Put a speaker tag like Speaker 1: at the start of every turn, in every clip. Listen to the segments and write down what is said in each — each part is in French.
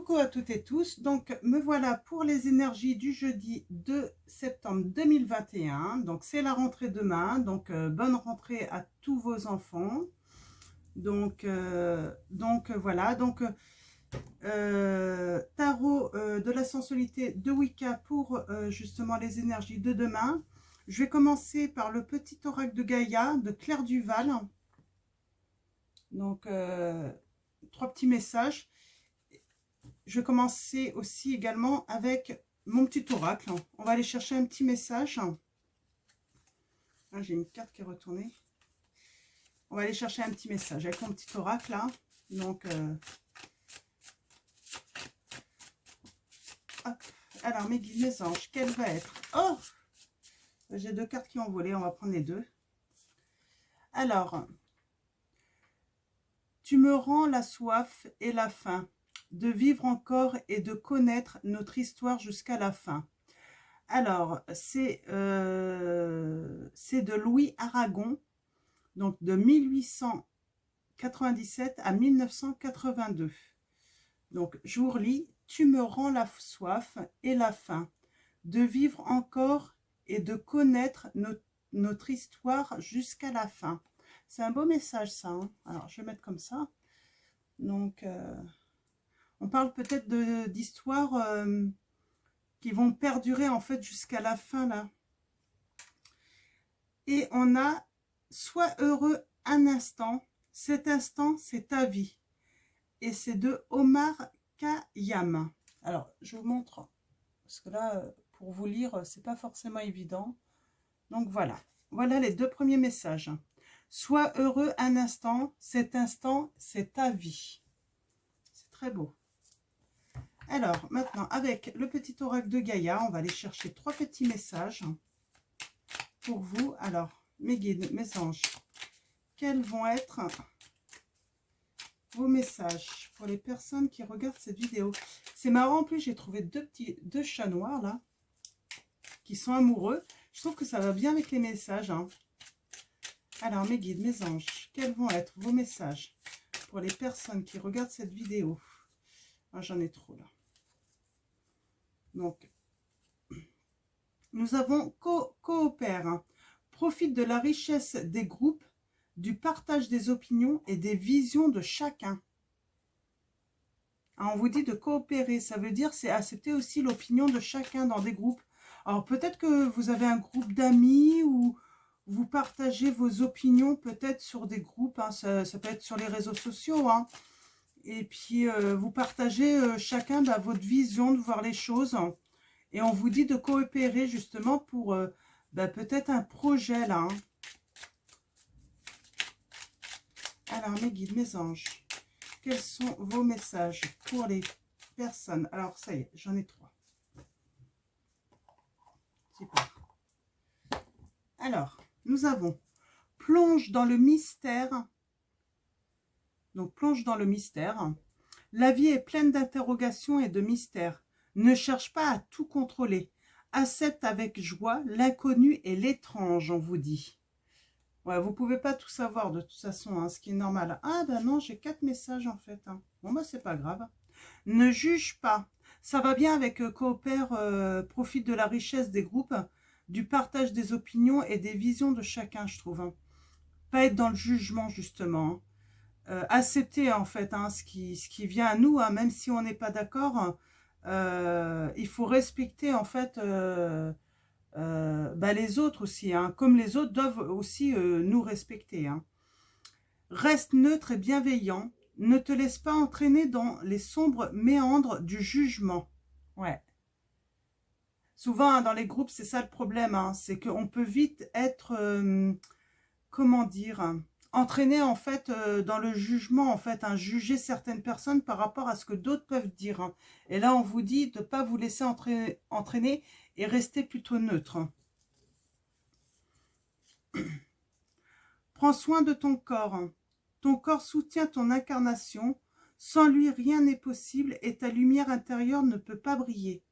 Speaker 1: Coucou à toutes et tous, donc me voilà pour les énergies du jeudi 2 septembre 2021, donc c'est la rentrée demain, donc bonne rentrée à tous vos enfants, donc voilà, donc tarot de la sensualité de Wicca pour justement les énergies de demain. Je vais commencer par le petit oracle de Gaïa de Claire Duval, donc 3 petits messages. Je vais commencer aussi également avec mon petit oracle. On va aller chercher un petit message. Ah, j'ai une carte qui est retournée. On va aller chercher un petit message avec mon petit oracle là. Donc, hop. Alors, mes guides, mes anges, quelle va être? Oh, j'ai 2 cartes qui ont volé. On va prendre les 2. Alors, tu me rends la soif et la faim de vivre encore et de connaître notre histoire jusqu'à la fin. Alors, c'est de Louis Aragon, donc de 1897 à 1982. Donc, je vous relis. Tu me rends la soif et la faim de vivre encore et de connaître notre histoire jusqu'à la fin. C'est un beau message, ça. Hein. Alors, je vais mettre comme ça. Donc, on parle peut-être d'histoires qui vont perdurer en fait jusqu'à la fin là. Et on a « Sois heureux un instant, cet instant c'est ta vie ». Et c'est de Omar Khayyam. Alors, je vous montre, parce que là, pour vous lire, c'est pas forcément évident. Donc voilà, voilà les 2 premiers messages. « Sois heureux un instant, cet instant c'est ta vie ». C'est très beau. Alors, maintenant, avec le petit oracle de Gaïa, on va aller chercher 3 petits messages pour vous. Alors, mes guides, mes anges, quels vont être vos messages pour les personnes qui regardent cette vidéo? C'est marrant, en plus, j'ai trouvé 2 chats noirs, là, qui sont amoureux. Je trouve que ça va bien avec les messages. Hein. Alors, mes guides, mes anges, quels vont être vos messages pour les personnes qui regardent cette vidéo? Ah, j'en ai trop, là. Donc, nous avons coopère, hein. Profite de la richesse des groupes, du partage des opinions et des visions de chacun. Hein, on vous dit de coopérer, ça veut dire c'est accepter aussi l'opinion de chacun dans des groupes. Alors peut-être que vous avez un groupe d'amis ou vous partagez vos opinions peut-être sur des groupes, hein, ça peut être sur les réseaux sociaux, hein. Et puis, vous partagez chacun votre vision de voir les choses. Et on vous dit de coopérer justement pour peut-être un projet là. Hein. Alors, mes guides, mes anges, quels sont vos messages pour les personnes? Alors, ça y est, j'en ai 3. Super. Alors, nous avons plonge dans le mystère. Donc, plonge dans le mystère. La vie est pleine d'interrogations et de mystères. Ne cherche pas à tout contrôler. Accepte avec joie l'inconnu et l'étrange, on vous dit. Ouais, vous ne pouvez pas tout savoir de toute façon, hein, ce qui est normal. Ah ben non, j'ai 4 messages en fait. Hein. Bon bah c'est pas grave. Ne juge pas. Ça va bien avec coopère, profite de la richesse des groupes, du partage des opinions et des visions de chacun, je trouve. Hein. Pas être dans le jugement justement. Hein. Accepter en fait hein, ce qui vient à nous, hein, même si on n'est pas d'accord, il faut respecter en fait les autres aussi, hein, comme les autres doivent aussi nous respecter. Hein. Reste neutre et bienveillant, ne te laisse pas entraîner dans les sombres méandres du jugement. Ouais. Souvent hein, dans les groupes c'est ça le problème, hein, c'est qu'on peut vite être, comment dire, entraîner en fait dans le jugement, en fait, hein, juger certaines personnes par rapport à ce que d'autres peuvent dire. Hein. Et là, on vous dit de ne pas vous laisser entraîner et rester plutôt neutre. Hein. Prends soin de ton corps. Hein. Ton corps soutient ton incarnation. Sans lui, rien n'est possible et ta lumière intérieure ne peut pas briller.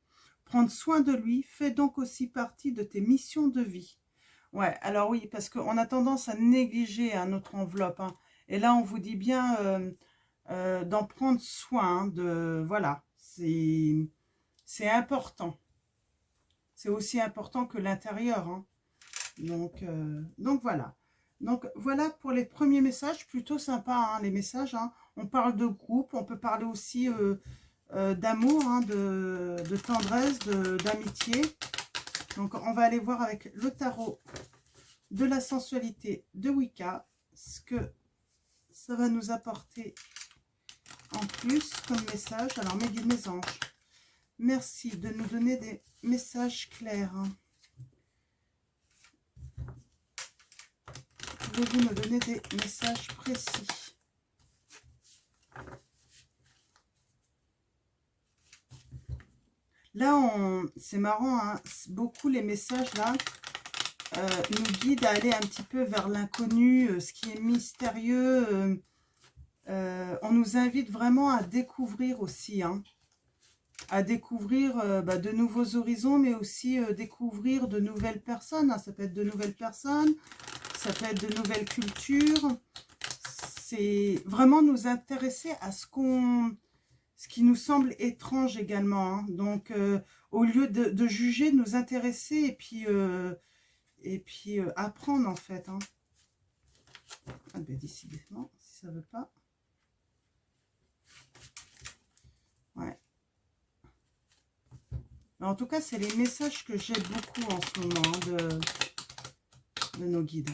Speaker 1: Prendre soin de lui fait donc aussi partie de tes missions de vie. Ouais, alors oui, parce qu'on a tendance à négliger hein, notre enveloppe. Hein. Et là, on vous dit bien d'en prendre soin. Hein, voilà, c'est important. C'est aussi important que l'intérieur, hein. Donc voilà. Donc voilà pour les premiers messages, plutôt sympa, hein, les messages, hein. On parle de groupe, on peut parler aussi d'amour, hein, de tendresse, d'amitié. Donc on va aller voir avec le tarot de la sensualité de Wicca, ce que ça va nous apporter en plus comme message. Alors mes guides, mes anges, merci de nous donner des messages clairs, hein. Pouvez-vous me donner des messages précis? Là, c'est marrant, hein, beaucoup les messages là nous guident à aller un petit peu vers l'inconnu, ce qui est mystérieux. On nous invite vraiment à découvrir aussi, hein, à découvrir de nouveaux horizons, mais aussi découvrir de nouvelles personnes, hein. Ça peut être de nouvelles personnes, ça peut être de nouvelles cultures. C'est vraiment nous intéresser à ce qui nous semble étrange également, hein. Donc, au lieu de juger, nous intéresser et puis apprendre en fait, hein. Ah ben décidément, si ça veut pas. Ouais. En tout cas, c'est les messages que j'ai beaucoup en ce moment, hein, de nos guides.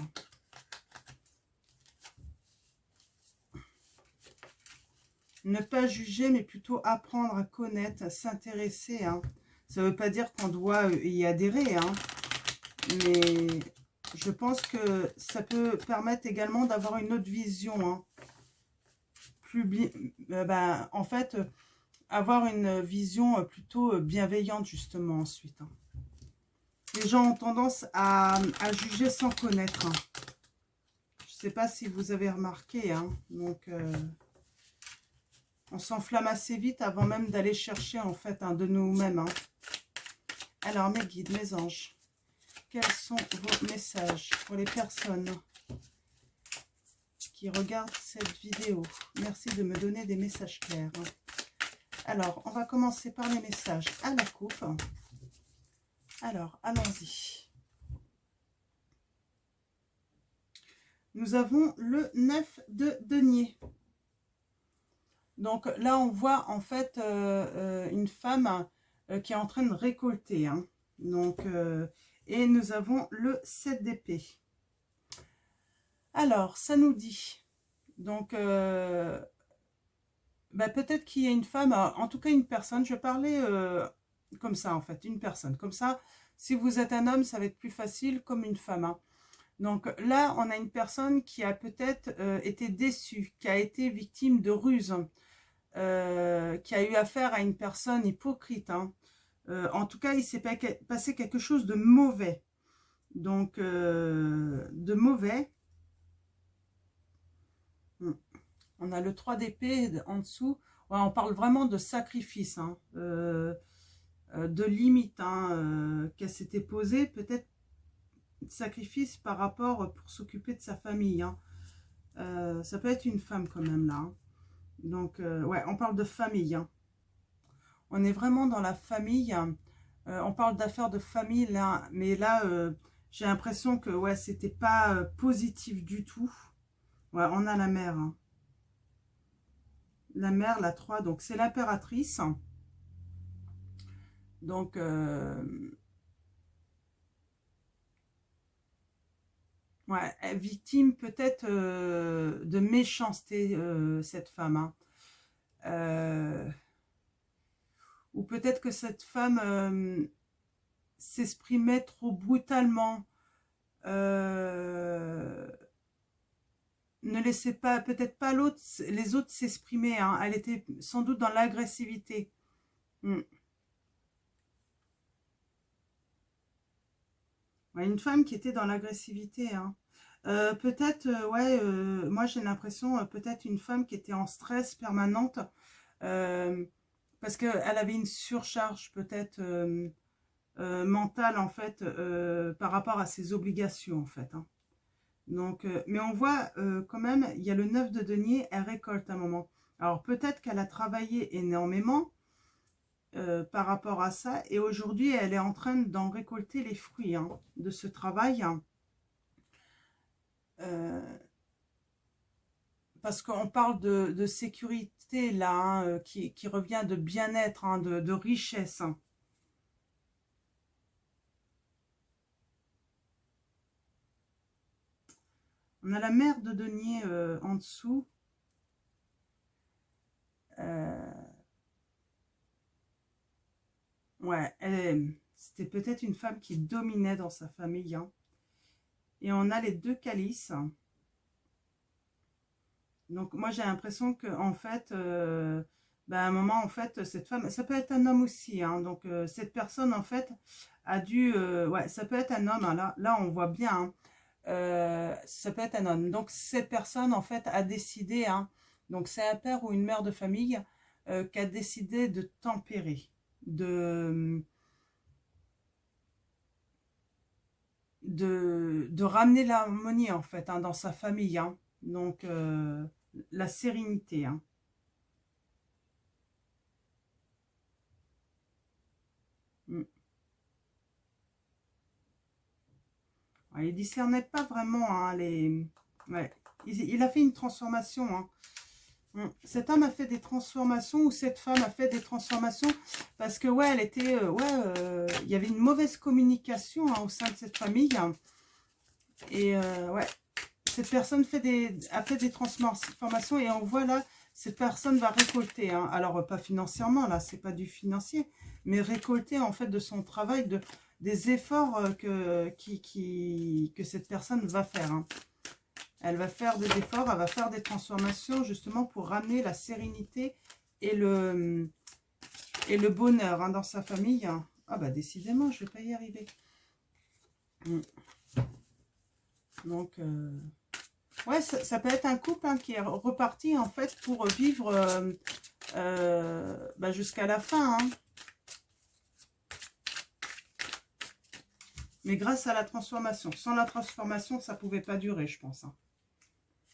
Speaker 1: Ne pas juger, mais plutôt apprendre à connaître, à s'intéresser, hein. Ça ne veut pas dire qu'on doit y adhérer, hein. Mais je pense que ça peut permettre également d'avoir une autre vision, hein. En fait, avoir une vision plutôt bienveillante, justement, ensuite, hein. Les gens ont tendance à juger sans connaître, hein. Je ne sais pas si vous avez remarqué, hein. Donc, on s'enflamme assez vite avant même d'aller chercher, en fait, de nous-mêmes, hein. Alors, mes guides, mes anges, quels sont vos messages pour les personnes qui regardent cette vidéo? Merci de me donner des messages clairs, hein. Alors, on va commencer par les messages à la coupe. Alors, allons-y. Nous avons le 9 de denier. Donc là, on voit en fait une femme qui est en train de récolter, hein. Donc, et nous avons le 7 d'épée. Alors, ça nous dit, donc, peut-être qu'il y a une femme, en tout cas une personne, je vais parler comme ça en fait, une personne. Comme ça, si vous êtes un homme, ça va être plus facile, comme une femme, hein. Donc là, on a une personne qui a peut-être été déçue, qui a été victime de ruse, qui a eu affaire à une personne hypocrite, hein. En tout cas, il s'est passé quelque chose de mauvais. Donc, de mauvais. On a le 3 d'épée en dessous. Ouais, on parle vraiment de sacrifice, hein, de limite, hein, qu'elle s'était posée. Peut-être sacrifice par rapport pour s'occuper de sa famille, hein. Ça peut être une femme quand même là, hein. Donc, ouais, on parle de famille, hein. On est vraiment dans la famille. On parle d'affaires de famille là, mais là, j'ai l'impression que ouais, c'était pas positif du tout. Ouais, on a la mère, hein. La mère, la 3, donc c'est l'impératrice. Donc, ouais, victime peut-être de méchanceté, cette femme, hein. Ou peut-être que cette femme s'exprimait trop brutalement, ne laissait pas, peut-être pas les autres s'exprimer, hein. Elle était sans doute dans l'agressivité. Ouais, une femme qui était dans l'agressivité, hein. Peut-être, ouais, moi j'ai l'impression, peut-être une femme qui était en stress permanente, parce qu'elle avait une surcharge peut-être mentale en fait, par rapport à ses obligations en fait, hein. Donc, mais on voit quand même, il y a le 9 de denier, elle récolte un moment. Alors peut-être qu'elle a travaillé énormément, par rapport à ça. Et aujourd'hui, elle est en train d'en récolter les fruits hein, de ce travail. Parce qu'on parle de sécurité là, hein, qui revient de bien-être, hein, de richesse. Hein. On a la mère de denier en dessous. Ouais, c'était peut-être une femme qui dominait dans sa famille. Hein. Et on a les deux calices. Donc moi j'ai l'impression que en fait, à un moment en fait cette femme, ça peut être un homme aussi. Hein, donc cette personne en fait a dû, ouais, ça peut être un homme. Hein, là on voit bien. Hein, ça peut être un homme. Donc cette personne en fait a décidé. Hein, donc c'est un père ou une mère de famille qui a décidé de tempérer, de de ramener l'harmonie en fait hein, dans sa famille. Hein. Donc la sérénité. Hein. Mm. Ouais, il discernait pas vraiment hein, les. Ouais. Il a fait une transformation. Hein. Cet homme a fait des transformations ou cette femme a fait des transformations parce que ouais, elle était, il y avait une mauvaise communication hein, au sein de cette famille. Hein. Et ouais, cette personne a fait des transformations et on voit là, cette personne va récolter. Hein. Alors, pas financièrement, là, c'est pas du financier, mais récolter en fait de son travail, des efforts que cette personne va faire. Hein. Elle va faire des efforts, elle va faire des transformations justement pour ramener la sérénité et le bonheur hein, dans sa famille. Hein. Ah bah décidément, je vais pas y arriver. Donc... ouais, ça peut être un couple hein, qui est reparti en fait pour vivre jusqu'à la fin. Hein. Mais grâce à la transformation. Sans la transformation, ça ne pouvait pas durer, je pense. Hein.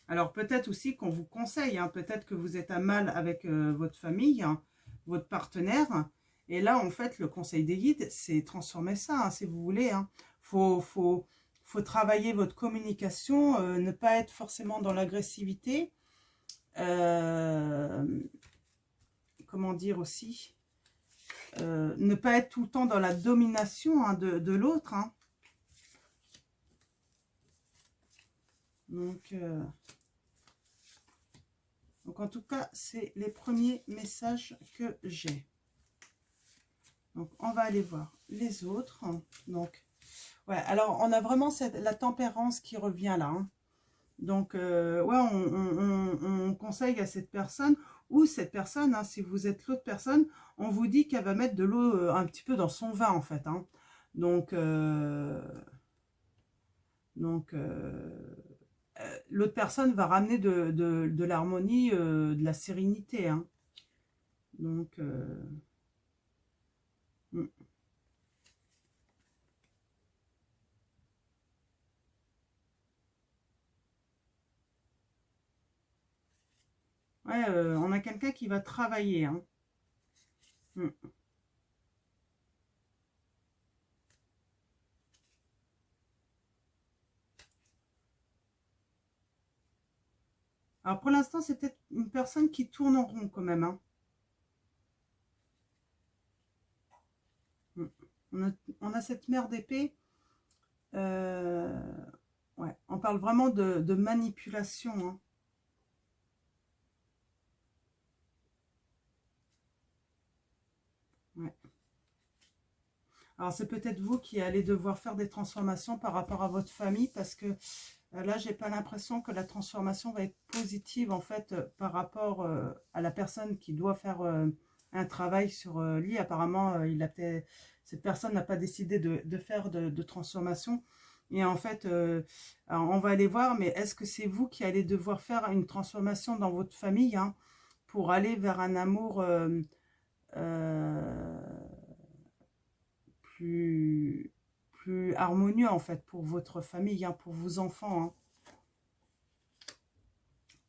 Speaker 1: Alors peut-être aussi qu'on vous conseille, hein, peut-être que vous êtes à mal avec votre famille, hein, votre partenaire. Et là, en fait, le conseil des guides, c'est transformer ça, hein, si vous voulez. Hein. Faut travailler votre communication, ne pas être forcément dans l'agressivité. Comment dire aussi ne pas être tout le temps dans la domination hein, de l'autre. Hein. Donc en tout cas, c'est les premiers messages que j'ai. Donc on va aller voir les autres. Donc ouais, alors on a vraiment la tempérance qui revient là. Hein. Donc ouais, on conseille à cette personne ou cette personne, hein, si vous êtes l'autre personne, on vous dit qu'elle va mettre de l'eau un petit peu dans son vin en fait. Hein. Donc l'autre personne va ramener de l'harmonie, de la sérénité. Hein. Donc, ouais, on a quelqu'un qui va travailler. Hein. Mm. Alors pour l'instant, c'est peut-être une personne qui tourne en rond quand même. Hein. Mm. On a cette mère d'épée. Ouais, on parle vraiment de manipulation. Hein. Ouais. Alors c'est peut-être vous qui allez devoir faire des transformations par rapport à votre famille parce que là, j'ai pas l'impression que la transformation va être positive en fait par rapport à la personne qui doit faire un travail sur lui. Apparemment, cette personne n'a pas décidé de faire de transformation. Et en fait, alors, on va aller voir, mais est-ce que c'est vous qui allez devoir faire une transformation dans votre famille hein, pour aller vers un amour euh, plus harmonieux en fait pour votre famille, hein, pour vos enfants. Hein.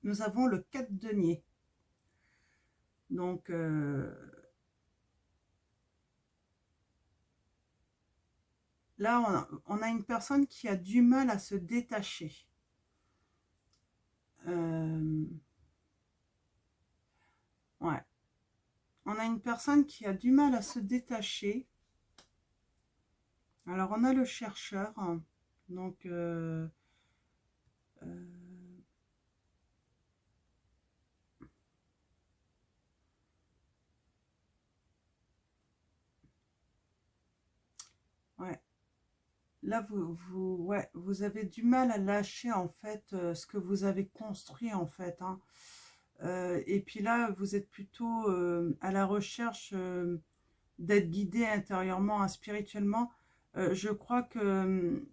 Speaker 1: Nous avons le 4 denier. Donc, Là, on a une personne qui a du mal à se détacher. Ouais. On a une personne qui a du mal à se détacher. Alors, on a le chercheur. Donc, ouais. Là, ouais, vous avez du mal à lâcher, en fait, ce que vous avez construit, en fait. Hein. Et puis là, vous êtes plutôt à la recherche d'être guidé intérieurement, hein, spirituellement. Je crois que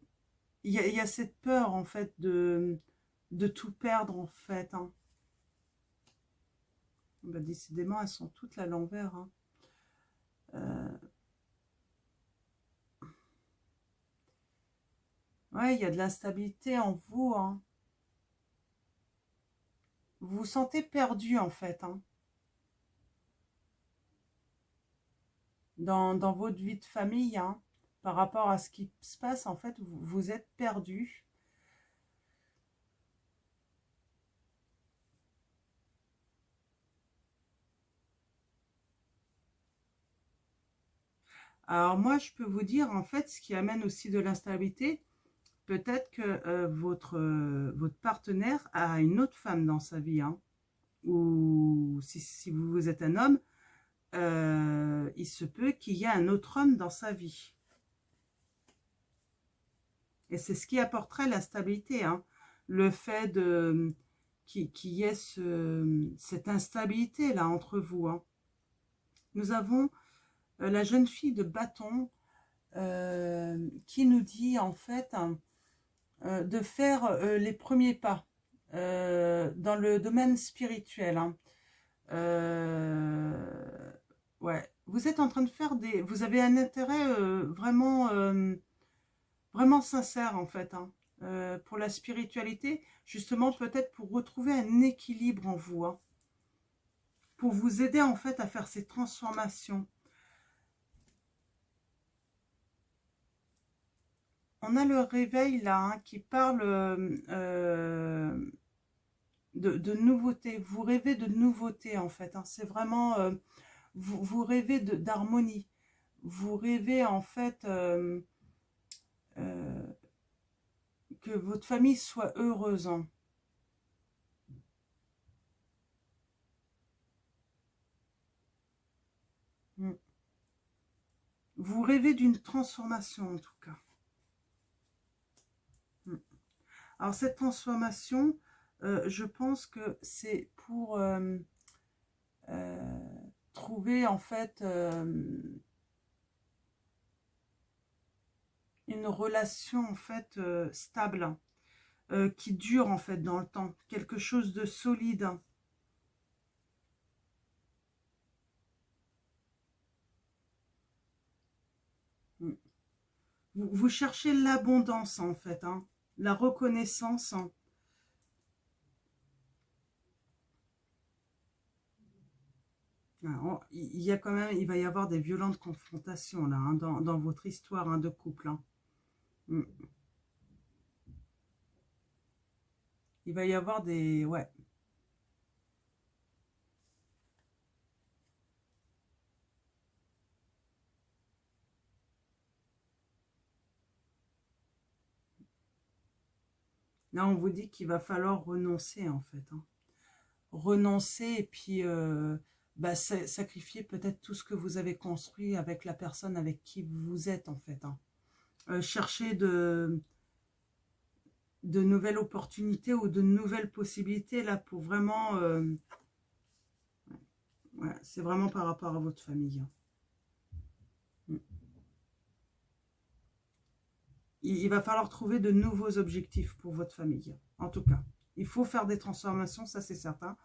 Speaker 1: il y a cette peur, en fait, de tout perdre, en fait. Hein. Bah, décidément, elles sont toutes à l'envers. Hein. Ouais, il y a de l'instabilité en vous. Hein. Vous vous sentez perdu, en fait. Hein. Dans votre vie de famille, hein, par rapport à ce qui se passe, en fait, vous êtes perdu. Alors moi, je peux vous dire, en fait, ce qui amène aussi de l'instabilité, peut-être que votre partenaire a une autre femme dans sa vie, hein, ou si vous êtes un homme, il se peut qu'il y ait un autre homme dans sa vie. Et c'est ce qui apporterait la stabilité, hein, le fait qu'il y ait cette instabilité là entre vous. Hein. Nous avons la jeune fille de bâton qui nous dit en fait hein, de faire les premiers pas dans le domaine spirituel. Hein. Ouais, vous êtes en train de faire vous avez un intérêt vraiment sincère en fait. Hein, pour la spiritualité, justement peut-être pour retrouver un équilibre en vous. Hein, pour vous aider en fait à faire ces transformations. On a le réveil là hein, qui parle de nouveauté. Vous rêvez de nouveauté en fait. Hein. C'est vraiment, vous rêvez d'harmonie. Vous rêvez en fait euh, que votre famille soit heureuse. Hein. Mm. Vous rêvez d'une transformation en tout cas. Mm. Alors cette transformation, je pense que c'est pour trouver en fait une relation en fait stable, hein, qui dure en fait dans le temps, quelque chose de solide. Hein. Mm. Vous cherchez l'abondance en fait, hein, la reconnaissance. Hein. Alors, il y a quand même, il va y avoir des violentes confrontations là, hein, dans votre histoire hein, de couple. Hein. Mm. Il va y avoir des, ouais. Là, on vous dit qu'il va falloir renoncer en fait. Hein. Renoncer et puis bah, sacrifier peut-être tout ce que vous avez construit avec la personne avec qui vous êtes en fait. Hein. Chercher de nouvelles opportunités ou de nouvelles possibilités là pour vraiment ouais, c'est vraiment par rapport à votre famille. Hein. Mm. Il va falloir trouver de nouveaux objectifs pour votre famille. En tout cas, il faut faire des transformations, ça c'est certain.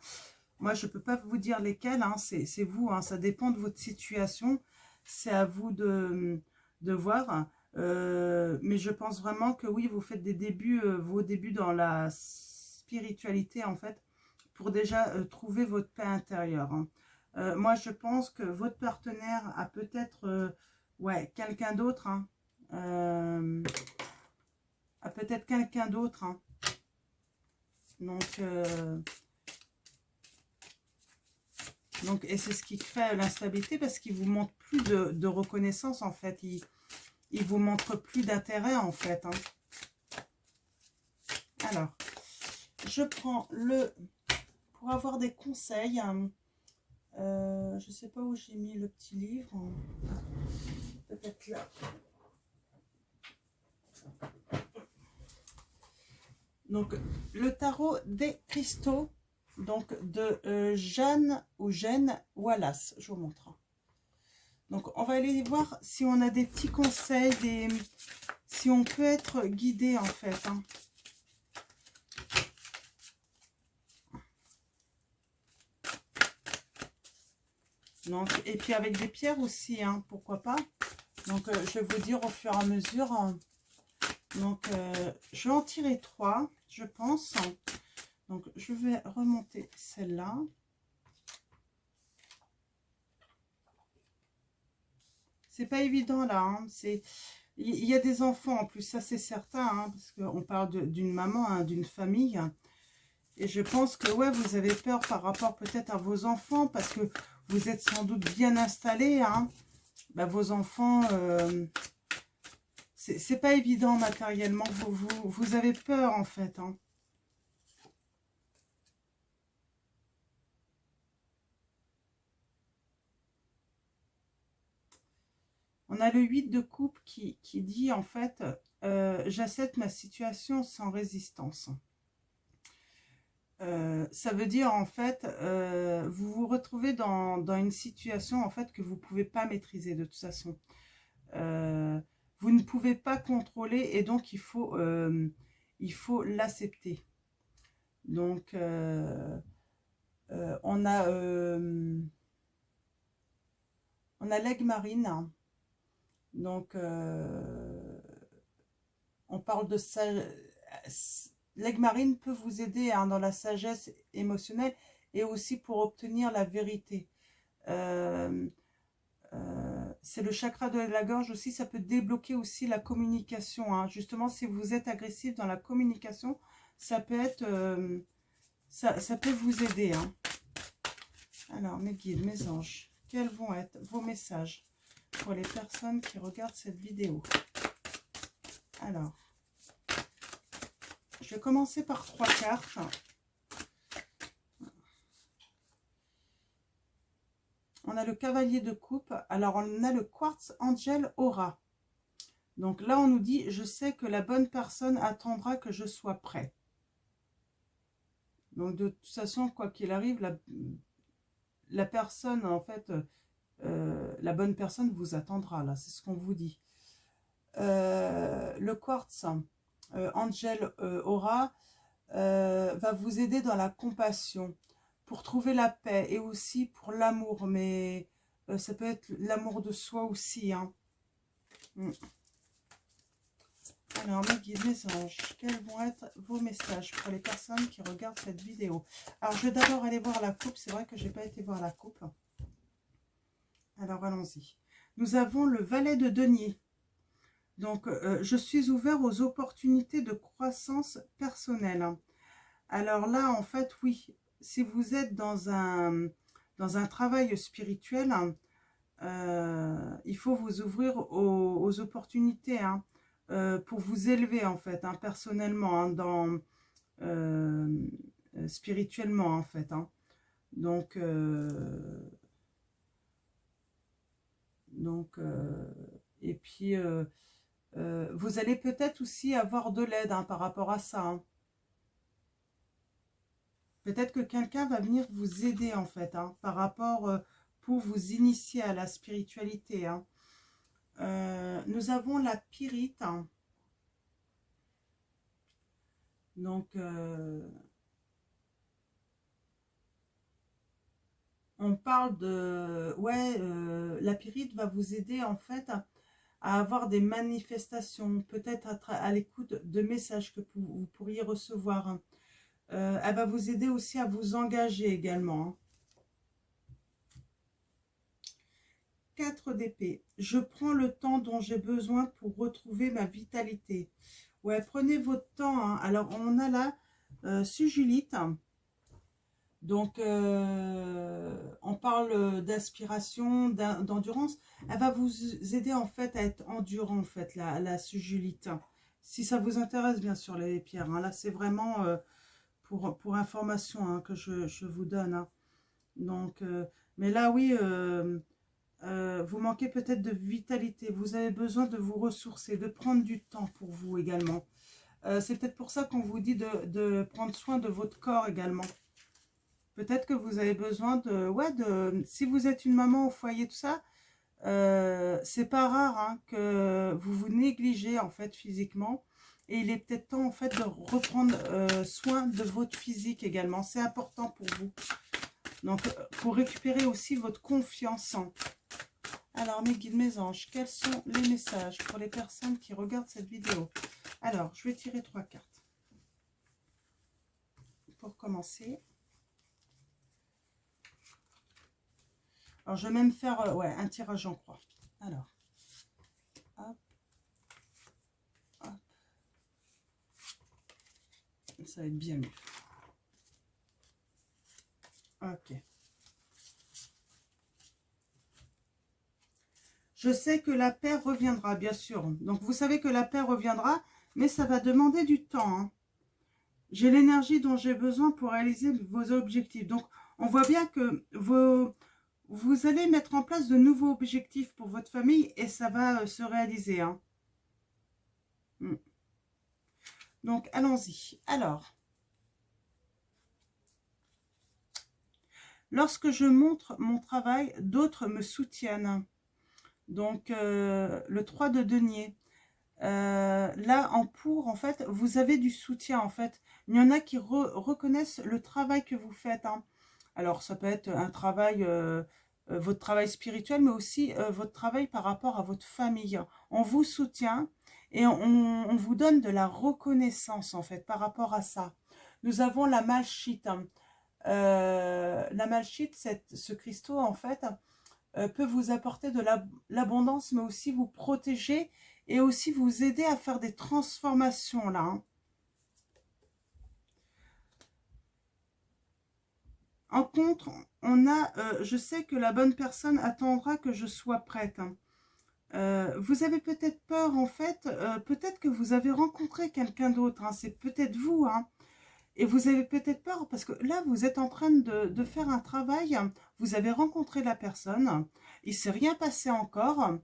Speaker 1: Moi, je ne peux pas vous dire lesquelles, hein, c'est vous, hein, ça dépend de votre situation. C'est à vous de voir. Mais je pense vraiment que oui, vous faites des débuts, vos débuts dans la spiritualité, en fait, pour déjà trouver votre paix intérieure. Hein. Moi, je pense que votre partenaire a peut-être ouais, quelqu'un d'autre. Hein. à peut-être quelqu'un d'autre. Hein. Donc, et c'est ce qui crée l'instabilité parce qu'il vous montre plus de reconnaissance en fait. Il vous montre plus d'intérêt en fait. Hein. Alors, je prends pour avoir des conseils. Je ne sais pas où j'ai mis le petit livre. Peut-être là. Donc, le tarot des cristaux, donc de Jeanne Wallace. Je vous montre. Donc, on va aller voir si on a des petits conseils, si on peut être guidé en fait. Hein. Donc, et puis avec des pierres aussi, hein, pourquoi pas. Donc, je vais vous dire au fur et à mesure. Hein. Donc, je vais en tirer 3, je pense. Donc, je vais remonter celle-là. C'est pas évident là. Hein. Il y a des enfants en plus, ça c'est certain. Hein, parce qu'on parle d'une maman, hein, d'une famille. Et je pense que ouais, vous avez peur par rapport peut-être à vos enfants. Parce que vous êtes sans doute bien installés. Hein. Bah, vos enfants... c'est pas évident matériellement. Vous avez peur en fait. Hein. On a le 8 de coupe qui dit en fait, j'accepte ma situation sans résistance. Ça veut dire en fait, vous vous retrouvez dans une situation en fait que vous ne pouvez pas maîtriser de toute façon. Vous ne pouvez pas contrôler et donc il faut l'accepter. Donc, on a l'aigle marine. Donc, on parle de ça. L'aigle marine peut vous aider hein, dans la sagesse émotionnelle et aussi pour obtenir la vérité. C'est le chakra de la gorge aussi, ça peut débloquer aussi la communication. Hein. Justement, si vous êtes agressif dans la communication, ça peut être, ça peut vous aider. Hein. Alors, mes guides, mes anges, quels vont être vos messages pour les personnes qui regardent cette vidéo? Alors, je vais commencer par 3 cartes. On a le cavalier de coupe. Alors, on a le quartz angel aura. Donc là, on nous dit, je sais que la bonne personne attendra que je sois prêt. Donc, de toute façon, quoi qu'il arrive, la personne, en fait, la bonne personne vous attendra. Là, c'est ce qu'on vous dit. Le quartz angel aura va vous aider dans la compassion, pour trouver la paix et aussi pour l'amour, mais ça peut être l'amour de soi aussi. Hein. Alors, mes guides, mes anges, quels vont être vos messages pour les personnes qui regardent cette vidéo? Alors, je vais d'abord aller voir la coupe. C'est vrai que je n'ai pas été voir la coupe. Alors, allons-y. Nous avons le valet de denier. Donc, je suis ouvert aux opportunités de croissance personnelle. Alors là, en fait, oui, si vous êtes dans un travail spirituel, il faut vous ouvrir aux opportunités hein, pour vous élever, en fait, hein, personnellement, hein, spirituellement, en fait. Hein. Donc, et puis, vous allez peut-être aussi avoir de l'aide hein, par rapport à ça. Hein. Peut-être que quelqu'un va venir vous aider en fait, hein, par rapport, pour vous initier à la spiritualité. Hein. Nous avons la pyrite. Hein. Donc, on parle de... Ouais, la pyrite va vous aider en fait à avoir des manifestations, peut-être à l'écoute de messages que vous pourriez recevoir. Hein. Elle va vous aider aussi à vous engager également. Hein. 4 d'épée. Je prends le temps dont j'ai besoin pour retrouver ma vitalité. Ouais, prenez votre temps, hein. Alors, on a là Sugilite. Donc, on parle d'aspiration, d'endurance. Elle va vous aider en fait à être endurant, en fait, la Sugilite. Si ça vous intéresse, bien sûr, les pierres, hein. Là, c'est vraiment pour information, hein, que je vous donne, hein. Donc, mais là, oui, vous manquez peut-être de vitalité. Vous avez besoin de vous ressourcer, de prendre du temps pour vous également. C'est peut-être pour ça qu'on vous dit de prendre soin de votre corps également. Peut-être que vous avez besoin si vous êtes une maman au foyer, tout ça, c'est pas rare, hein, que vous vous négligez en fait physiquement. Et il est peut-être temps en fait de reprendre soin de votre physique également. C'est important pour vous. Donc, pour récupérer aussi votre confiance. Alors, mes guides, mes anges, quels sont les messages pour les personnes qui regardent cette vidéo? Alors, je vais tirer 3 cartes. Pour commencer. Alors, je vais même faire un tirage en croix. Alors, hop, hop. Ça va être bien mieux. Ok. Je sais que la paix reviendra, bien sûr. Donc, vous savez que la paix reviendra, mais ça va demander du temps, hein. J'ai l'énergie dont j'ai besoin pour réaliser vos objectifs. Donc, on voit bien que vous allez mettre en place de nouveaux objectifs pour votre famille et ça va se réaliser, hein. Donc, allons-y. Alors, lorsque je montre mon travail, d'autres me soutiennent. Donc, le 3 de denier. Là, en fait, vous avez du soutien, en fait. Il y en a qui reconnaissent le travail que vous faites, hein. Alors, ça peut être un travail, votre travail spirituel, mais aussi votre travail par rapport à votre famille. On vous soutient et on vous donne de la reconnaissance, en fait, par rapport à ça. Nous avons la malchite, hein. La malchite, ce cristaux, en fait, peut vous apporter de l'abondance, mais aussi vous protéger et aussi vous aider à faire des transformations, là, hein. En contre, on a, je sais que la bonne personne attendra que je sois prête, hein. Vous avez peut-être peur, en fait, peut-être que vous avez rencontré quelqu'un d'autre, hein. C'est peut-être vous, hein. Et vous avez peut-être peur parce que là, vous êtes en train de faire un travail. Vous avez rencontré la personne. Il ne s'est rien passé encore.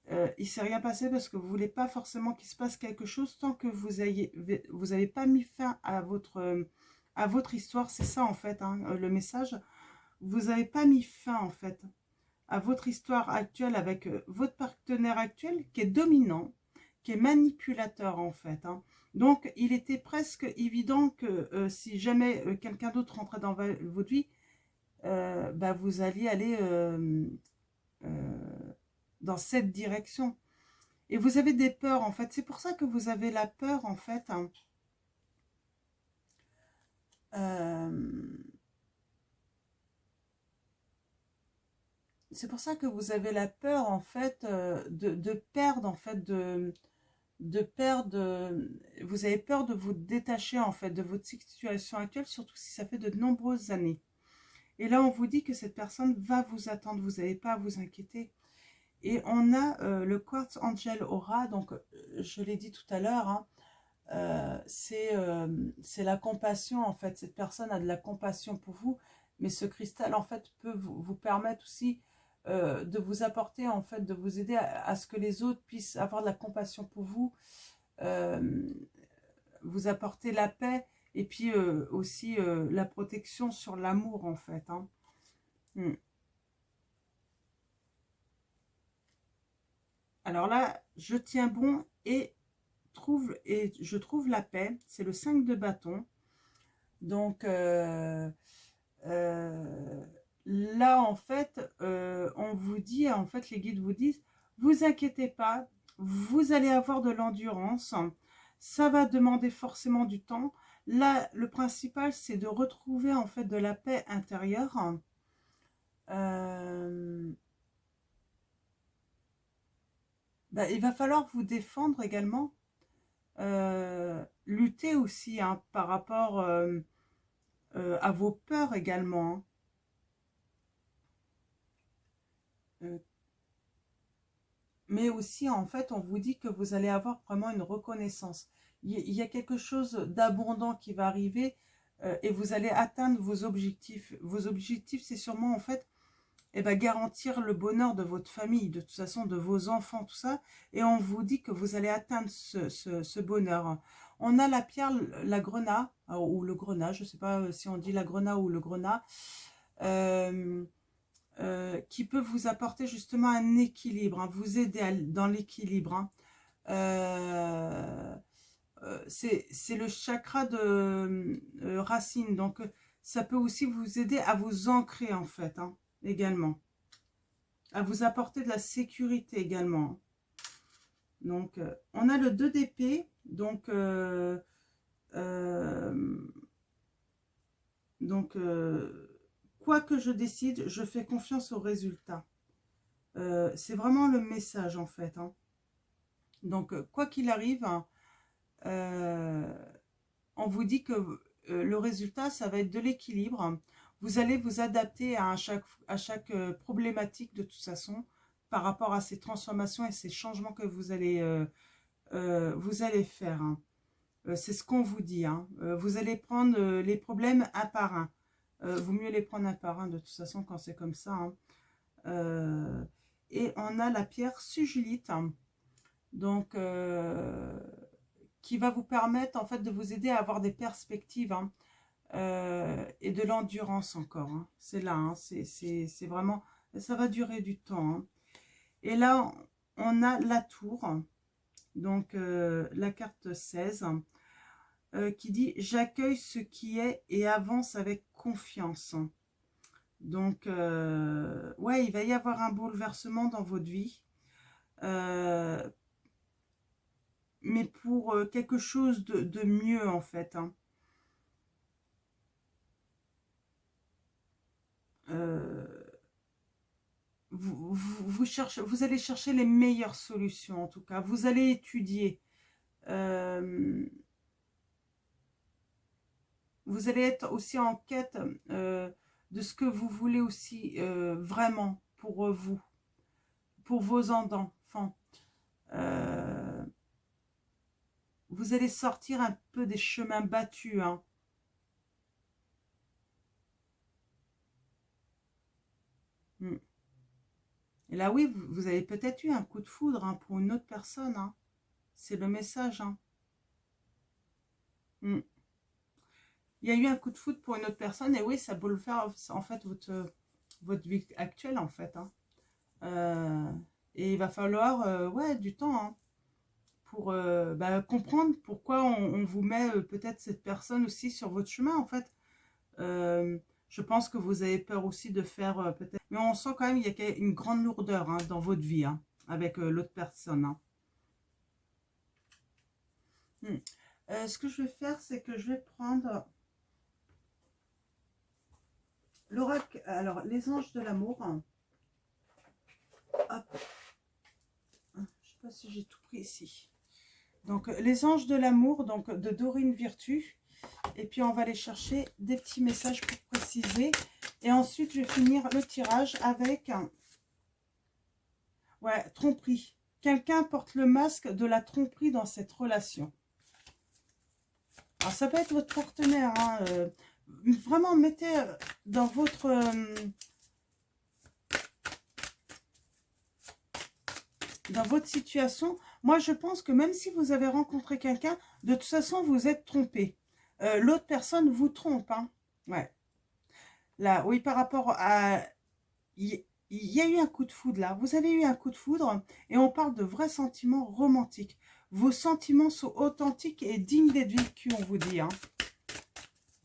Speaker 1: Il ne s'est rien passé parce que vous ne voulez pas forcément qu'il se passe quelque chose tant que vous n'avez pas mis fin à votre histoire. C'est ça, en fait, hein, le message. Vous n'avez pas mis fin, en fait, à votre histoire actuelle avec votre partenaire actuel qui est dominant, qui est manipulateur, en fait, hein. Donc, il était presque évident que si jamais quelqu'un d'autre rentrait dans votre vie, vous alliez aller dans cette direction. Et vous avez des peurs, en fait. C'est pour ça que vous avez la peur, en fait, hein. C'est pour ça que vous avez la peur, en fait, de perdre, en fait, vous avez peur de vous détacher, en fait, de votre situation actuelle, surtout si ça fait de nombreuses années. Et là, on vous dit que cette personne va vous attendre, vous n'avez pas à vous inquiéter. Et on a le Quartz Angel Aura, donc je l'ai dit tout à l'heure, hein, c'est la compassion, en fait. Cette personne a de la compassion pour vous, mais ce cristal, en fait, peut vous permettre aussi de vous apporter, en fait, de vous aider à ce que les autres puissent avoir de la compassion pour vous, vous apporter la paix et puis aussi la protection sur l'amour, en fait, hein. Alors là, je tiens bon et je trouve la paix. C'est le 5 de bâton. Donc, là, en fait, on vous dit, en fait, les guides vous disent, vous inquiétez pas, vous allez avoir de l'endurance. Ça va demander forcément du temps. Là, le principal, c'est de retrouver, en fait, de la paix intérieure. bah, il va falloir vous défendre également. Lutter aussi hein, par rapport à vos peurs également. Hein. Mais aussi, en fait, on vous dit que vous allez avoir vraiment une reconnaissance. Il y a quelque chose d'abondant qui va arriver et vous allez atteindre vos objectifs. Vos objectifs, c'est sûrement, en fait, eh ben, garantir le bonheur de votre famille, de toute façon, de vos enfants, tout ça. Et on vous dit que vous allez atteindre ce bonheur. On a la pierre, la grenat, ou le grenat, je ne sais pas si on dit la grenat ou le grenat. Qui peut vous apporter justement un équilibre, hein, vous aider dans l'équilibre. Hein. C'est le chakra de racine, donc ça peut aussi vous aider à vous ancrer en fait, hein, également. À vous apporter de la sécurité également. Hein. Donc, on a le 2 d'épée, donc... quoi que je décide, je fais confiance au résultat. C'est vraiment le message en fait. Hein. Donc, quoi qu'il arrive, on vous dit que le résultat, ça va être de l'équilibre. Vous allez vous adapter à chaque problématique de toute façon par rapport à ces transformations et ces changements que vous allez faire. Hein. C'est ce qu'on vous dit. Hein. Vous allez prendre les problèmes un par un. Vaut mieux les prendre un par un de toute façon quand c'est comme ça. Hein. Et on a la pierre sugilite, hein, donc qui va vous permettre en fait de vous aider à avoir des perspectives hein, et de l'endurance encore. Hein. C'est là, hein, c'est vraiment, ça va durer du temps. Hein. Et là, on a la tour, donc la carte 16, qui dit « J'accueille ce qui est et avance avec confiance ». Donc, ouais, il va y avoir un bouleversement dans votre vie. Mais pour quelque chose de mieux, en fait. Hein. Vous allez chercher les meilleures solutions, en tout cas. Vous allez étudier. Vous allez être aussi en quête de ce que vous voulez aussi vraiment pour vous, pour vos enfants. Vous allez sortir un peu des chemins battus. Hein. Et là, oui, vous avez peut-être eu un coup de foudre hein, pour une autre personne. Hein. C'est le message. Hein. Il y a eu un coup de foudre pour une autre personne. Et oui, ça bouleverse en fait votre vie actuelle, en fait. Hein. Et il va falloir ouais, du temps hein, pour comprendre pourquoi on vous met peut-être cette personne aussi sur votre chemin, en fait. Je pense que vous avez peur aussi de faire peut-être... Mais on sent quand même qu'il y a une grande lourdeur hein, dans votre vie hein, avec l'autre personne. Hein. Ce que je vais faire, c'est que je vais prendre l'oracle... Alors, les anges de l'amour. Hop. Je ne sais pas si j'ai tout pris ici. Donc, les anges de l'amour, donc de Dorine Virtue. Et puis, on va aller chercher des petits messages pour préciser. Et ensuite, je vais finir le tirage avec... Ouais, tromperie. Quelqu'un porte le masque de la tromperie dans cette relation. Alors, ça peut être votre partenaire. Hein, vraiment, mettez dans votre... dans votre situation. Moi, je pense que même si vous avez rencontré quelqu'un, de toute façon, vous êtes trompé. L'autre personne vous trompe. Hein. Ouais. Là, oui, par rapport à... Il y a eu un coup de foudre là. Vous avez eu un coup de foudre et on parle de vrais sentiments romantiques. Vos sentiments sont authentiques et dignes d'être vécus, on vous dit. Hein.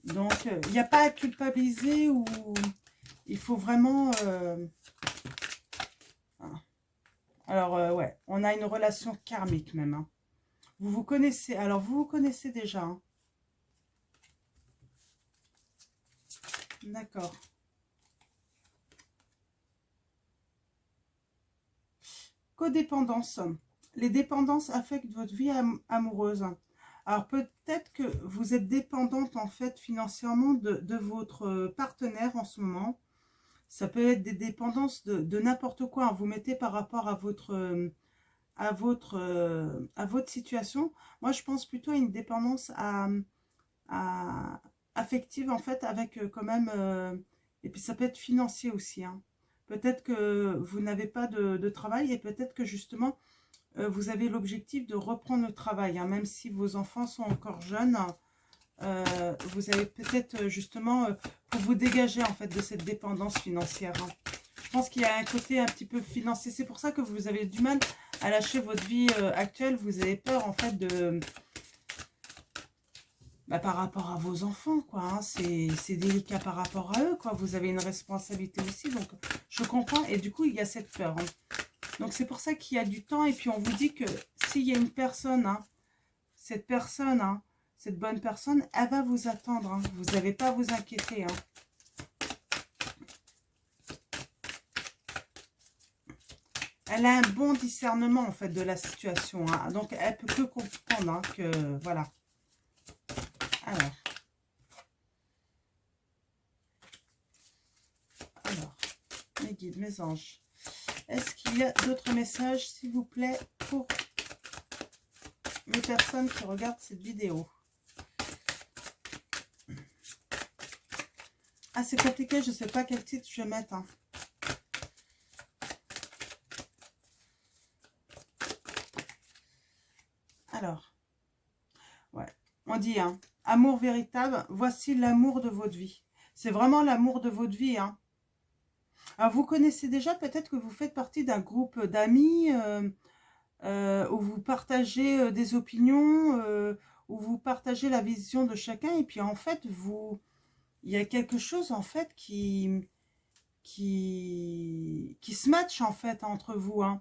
Speaker 1: Donc, il n'y a pas à culpabiliser ou il faut vraiment... Alors, ouais, on a une relation karmique même. Hein. Vous vous connaissez. Alors, vous vous connaissez déjà. Hein. D'accord. Codépendance. les dépendances affectent votre vie amoureuse. Alors peut-être que vous êtes dépendante en fait financièrement de votre partenaire en ce moment. Ça peut être des dépendances de n'importe quoi, hein. Vous mettez par rapport à votre situation. Moi je pense plutôt à une dépendance affective en fait, avec quand même, et puis ça peut être financier aussi, hein. Peut-être que vous n'avez pas de travail et peut-être que justement vous avez l'objectif de reprendre le travail, hein, même si vos enfants sont encore jeunes. Vous avez peut-être justement pour vous dégager en fait de cette dépendance financière, hein. Je pense qu'il y a un côté un petit peu financier. C'est pour ça que vous avez du mal à lâcher votre vie actuelle. Vous avez peur en fait de... Bah, par rapport à vos enfants, quoi, hein. C'est délicat par rapport à eux, quoi. Vous avez une responsabilité aussi, donc je comprends. Et du coup, il y a cette peur, hein. Donc c'est pour ça qu'il y a du temps. Et puis on vous dit que s'il y a une personne, hein, cette personne, hein, cette bonne personne, elle va vous attendre, hein. Vous n'avez pas à vous inquiéter, hein. Elle a un bon discernement en fait de la situation, hein. Donc elle peut que comprendre, hein, que voilà. Alors, mes guides, mes anges, est-ce qu'il y a d'autres messages, s'il vous plaît, pour les personnes qui regardent cette vidéo? Ah, c'est compliqué, je ne sais pas quel titre je vais mettre, hein. Alors, ouais, on dit, hein, amour véritable, voici l'amour de votre vie. C'est vraiment l'amour de votre vie, hein. Alors, vous connaissez déjà, peut-être que vous faites partie d'un groupe d'amis où vous partagez des opinions, où vous partagez la vision de chacun. Et puis, en fait, il y a quelque chose, en fait, qui se match, en fait, entre vous, hein.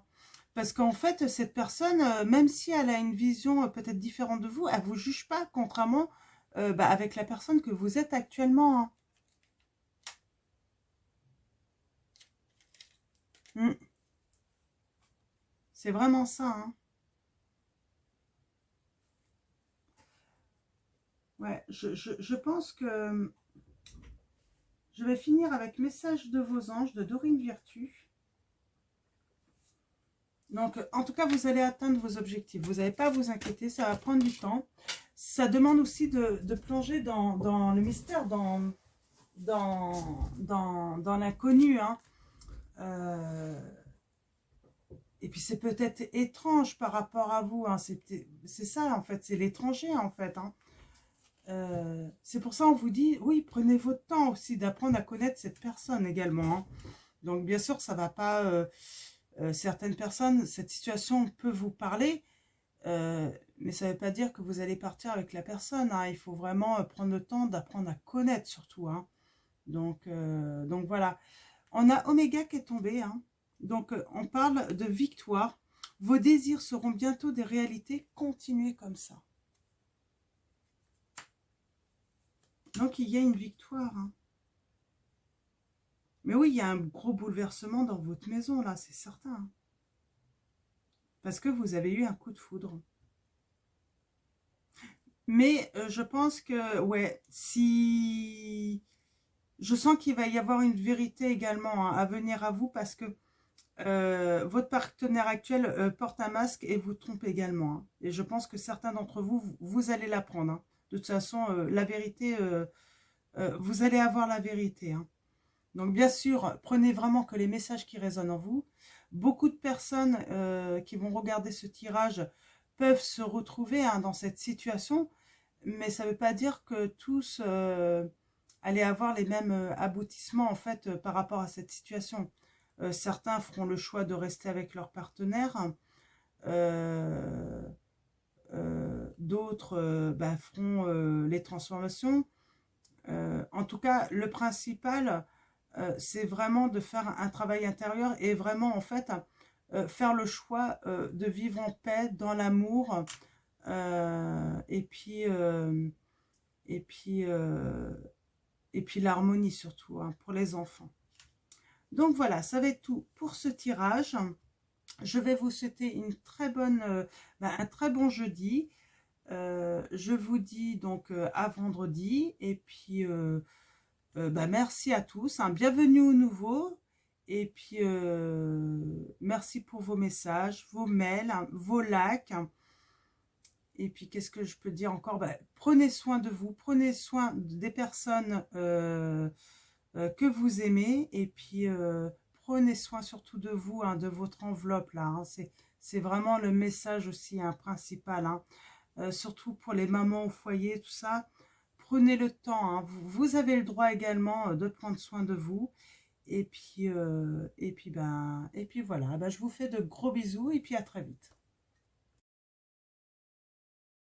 Speaker 1: Parce qu'en fait, cette personne, même si elle a une vision peut-être différente de vous, elle ne vous juge pas, contrairement avec la personne que vous êtes actuellement, hein. Mm. C'est vraiment ça, hein. Ouais, je pense que je vais finir avec Message de vos anges de Dorine Virtue. Donc, en tout cas, vous allez atteindre vos objectifs. Vous n'avez pas à vous inquiéter, ça va prendre du temps. Ça demande aussi de plonger dans le mystère, dans l'inconnu, hein. Et puis, c'est peut-être étrange par rapport à vous, hein. C'est ça, en fait, c'est l'étranger, en fait, hein. C'est pour ça on vous dit, oui, prenez votre temps aussi d'apprendre à connaître cette personne également, hein. Donc, bien sûr, ça va pas... certaines personnes, cette situation peut vous parler, mais ça ne veut pas dire que vous allez partir avec la personne, hein. Il faut vraiment prendre le temps d'apprendre à connaître surtout, hein. Donc voilà. On a Oméga qui est tombé, hein. Donc on parle de victoire. Vos désirs seront bientôt des réalités. Continuez comme ça. Donc il y a une victoire, hein. Mais oui, il y a un gros bouleversement dans votre maison là, c'est certain, hein. Parce que vous avez eu un coup de foudre. Mais je pense que, ouais, si... Je sens qu'il va y avoir une vérité également, hein, à venir à vous, parce que votre partenaire actuel porte un masque et vous trompe également, hein. Et je pense que certains d'entre vous, vous allez l'apprendre, hein. De toute façon, la vérité, vous allez avoir la vérité, hein. Donc bien sûr, prenez vraiment que les messages qui résonnent en vous. Beaucoup de personnes qui vont regarder ce tirage peuvent se retrouver, hein, dans cette situation, mais ça ne veut pas dire que tous allaient avoir les mêmes aboutissements en fait par rapport à cette situation. Certains feront le choix de rester avec leur partenaire, d'autres feront les transformations. En tout cas, le principal, c'est vraiment de faire un travail intérieur et vraiment en fait faire le choix de vivre en paix, dans l'amour, et puis l'harmonie surtout, hein, pour les enfants. Donc voilà, ça va être tout pour ce tirage. Je vais vous souhaiter une très bonne, un très bon jeudi. Je vous dis donc à vendredi. Et puis, merci à tous, hein. Bienvenue aux nouveaux. Et puis, merci pour vos messages, vos mails, hein, vos likes. Et puis, qu'est-ce que je peux dire encore? Prenez soin de vous, prenez soin des personnes que vous aimez. Et puis, prenez soin surtout de vous, hein, de votre enveloppe là, hein. C'est vraiment le message aussi, hein, principal, hein. Surtout pour les mamans au foyer, tout ça. Prenez le temps, hein. Vous avez le droit également de prendre soin de vous. Et puis voilà, je vous fais de gros bisous et puis à très vite.